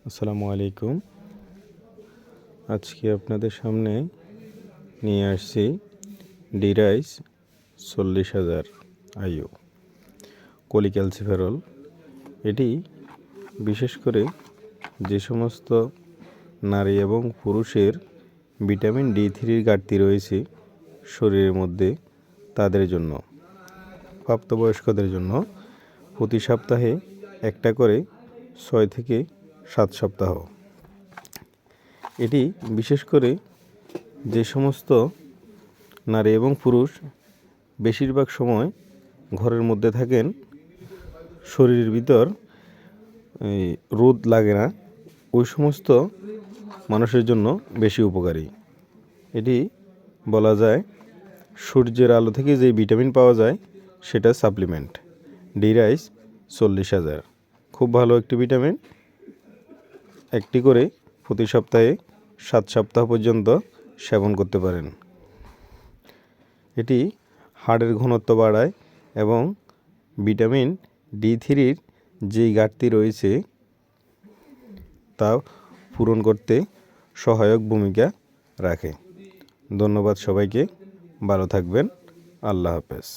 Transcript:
আসসালামু আলাইকুম। আজকে আপনাদের সামনে নিয়ে আসছি ডিরাইস 40,000 আইইউ কোলিক্যালসিফেরল। এটি বিশেষ করে যে সমস্ত নারী এবং পুরুষের ভিটামিন D3 ঘাটতি রয়েছে শরীরের মধ্যে, তাদের জন্য, প্রাপ্তবয়স্কদের জন্য প্রতি সপ্তাহে একটা করে 6 থেকে 7 সপ্তাহ। এটি বিশেষ করে যে সমস্ত নারী এবং পুরুষ বেশিরভাগ সময় ঘরের মধ্যে থাকেন, শরীরের ভিতর রোদ লাগে না, ওই সমস্ত মানুষের জন্য বেশি উপকারী। এটি বলা যায় সূর্যের আলো থেকে যে ভিটামিন পাওয়া যায় সেটা সাপ্লিমেন্ট। ডিরাইস 40,000 খুব ভালো একটি ভিটামিন। একটি করে প্রতি সপ্তাহে 7 সপ্তাহ পর্যন্ত সেবন করতে পারেন। এটি হাড়ের ঘনত্ব বাড়ায় এবং ভিটামিন D3 যেই ঘাটতি রয়েছে তা পূরণ করতে সহায়ক ভূমিকা রাখে। ধন্যবাদ সবাইকে, ভালো থাকবেন, আল্লাহ হাফেজ।